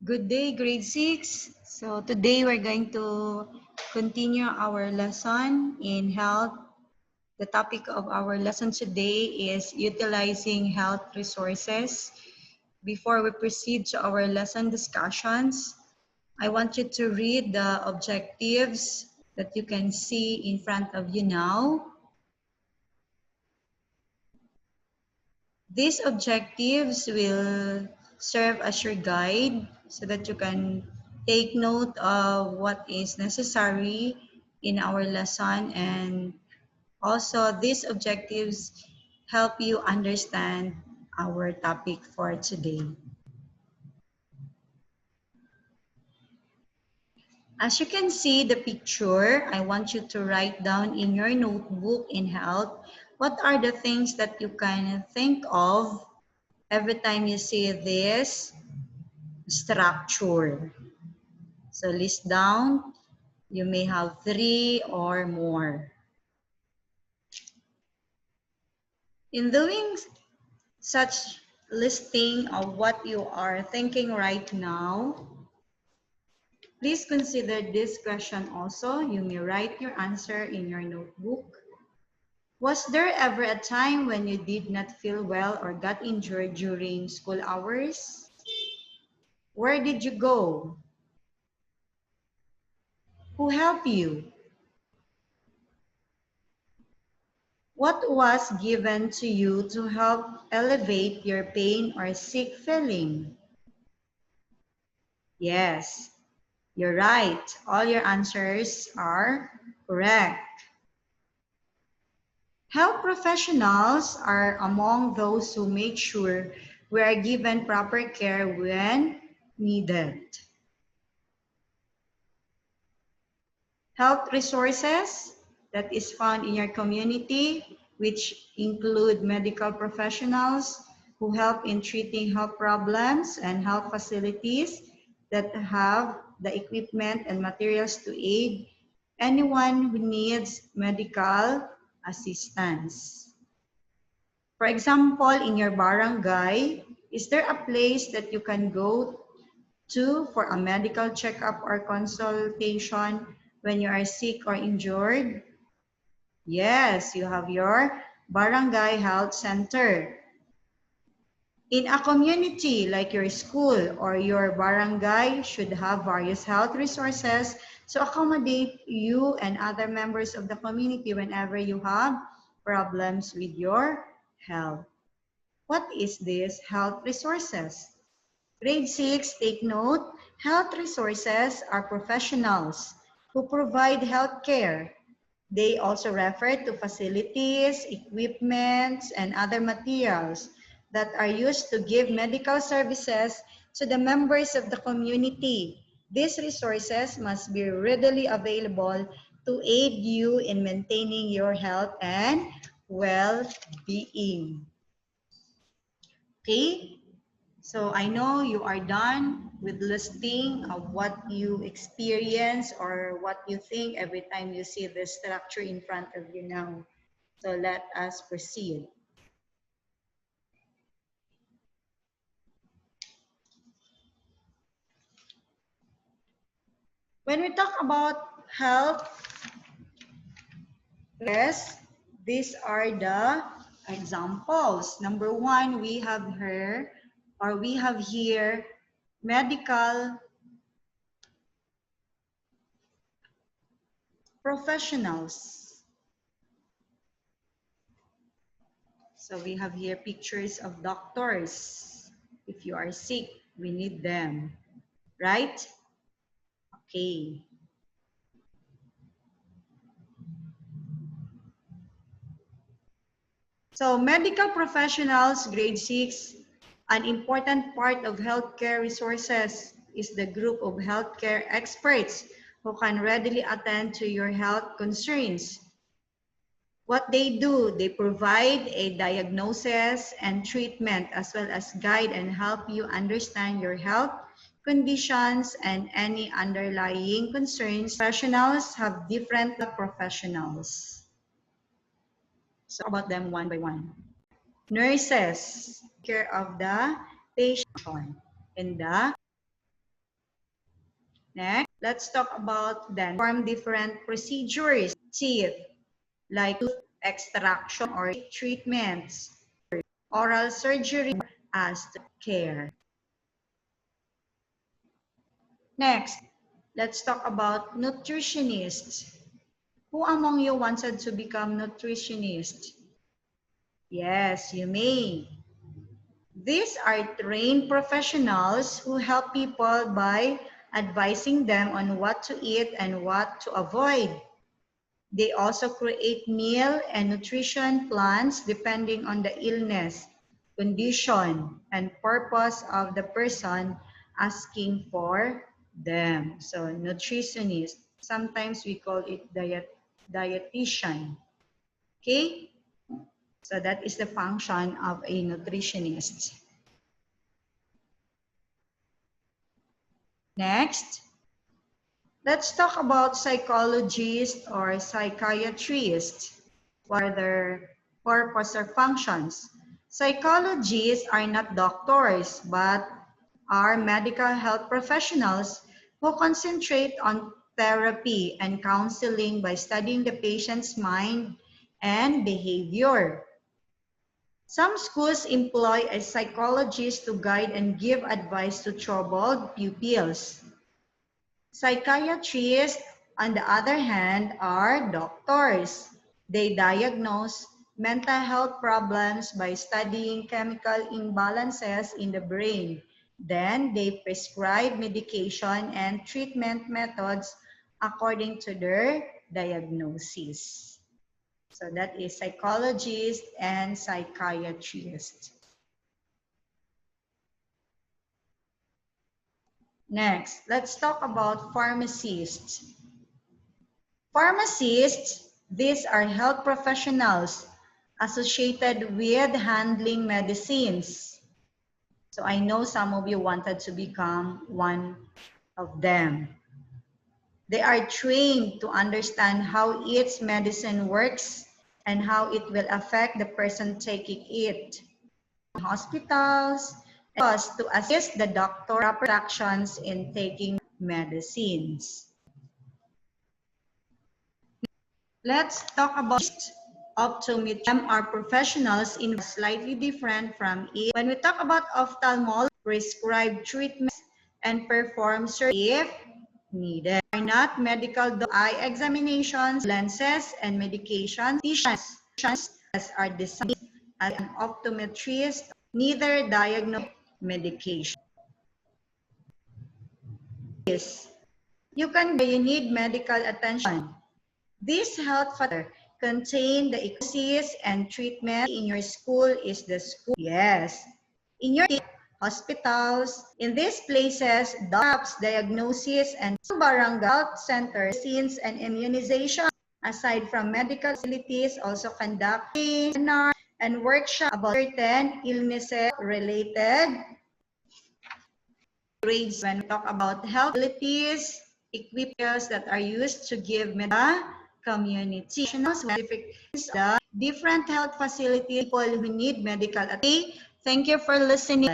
Good day, grade 6. So today we're going to continue our lesson in health. The topic of our lesson today is utilizing health resources. Before we proceed to our lesson discussions, I want you to read the objectives that you can see in front of you now. These objectives will serve as your guide so that you can take note of what is necessary in our lesson, and also these objectives help you understand our topic for today. As you can see the picture, I want you to write down in your notebook in health what are the things that you can think of every time you see this structure. So list down, you may have 3 or more. In doing such listing of what you are thinking right now, please consider this question also. You may write your answer in your notebook. Was there ever a time when you did not feel well or got injured during school hours? Where did you go? Who helped you? What was given to you to help elevate your pain or sick feeling? Yes, you're right. All your answers are correct. Health professionals are among those who make sure we are given proper care when needed. Health resources that is found in your community, which include medical professionals who help in treating health problems, and health facilities that have the equipment and materials to aid anyone who needs medical assistance. For example, in your barangay, is there a place that you can go to for a medical checkup or consultation when you are sick or injured? Yes, you have your barangay health center. In a community like your school or your barangay should have various health resources to accommodate you and other members of the community whenever you have problems with your health. What is this health resources? Grade 6, take note, health resources are professionals who provide health care. They also refer to facilities, equipments, and other materials that are used to give medical services to the members of the community. These resources must be readily available to aid you in maintaining your health and well-being. Okay? So I know you are done with listing of what you experience or what you think every time you see the structure in front of you now. So let us proceed. When we talk about health, yes, these are the examples. Number 1, we have here medical professionals. So we have here pictures of doctors. If you are sick, we need them, right? Okay. So medical professionals, grade 6, an important part of healthcare resources is the group of healthcare experts who can readily attend to your health concerns. What they do, they provide a diagnosis and treatment as well as guide and help you understand your health conditions and any underlying concerns. Professionals have different professionals. So about them one by one. Nurses, care of the patient in the Next, let's talk about then perform different procedures, teeth, like tooth extraction or treatments, oral surgery as care. Next, let's talk about nutritionists. Who among you wanted to become nutritionist? Yes, you may. These are trained professionals who help people by advising them on what to eat and what to avoid. They also create meal and nutrition plans depending on the illness, condition, and purpose of the person asking for them. So nutritionist, sometimes we call it dietitian. Okay? So that is the function of a nutritionist. Next, let's talk about psychologists or psychiatrists. What are their purpose or functions? Psychologists are not doctors, but are medical health professionals who concentrate on therapy and counseling by studying the patient's mind and behavior. Some schools employ a psychologist to guide and give advice to troubled pupils. Psychiatrists, on the other hand, are doctors. They diagnose mental health problems by studying chemical imbalances in the brain. Then they prescribe medication and treatment methods according to their diagnosis. So that is psychologist and psychiatrist. Next, let's talk about pharmacists. Pharmacists, these are health professionals associated with handling medicines. So I know some of you wanted to become one of them. They are trained to understand how each medicine works and how it will affect the person taking it. Hospitals, to assist the doctor proper actions in taking medicines. Let's talk about optometrists are professionals in slightly different from it. When we talk about ophthalmology, prescribe treatments and perform surgery if needed. Are not medical eye examinations, lenses, and medications. Patients are designed as an optometrist, neither diagnose medication. You need medical attention. This health factor contain the ecosis and treatment in your school is the school. Yes. In your hospitals, in these places, doctors, diagnosis, and barangay health centers, vaccines and immunization. Aside from medical facilities, also conduct seminars and workshops about certain illnesses related grades. When we talk about health facilities, equipments that are used to give medical community. Specific the different health facilities, people who need medical attention. Thank you for listening.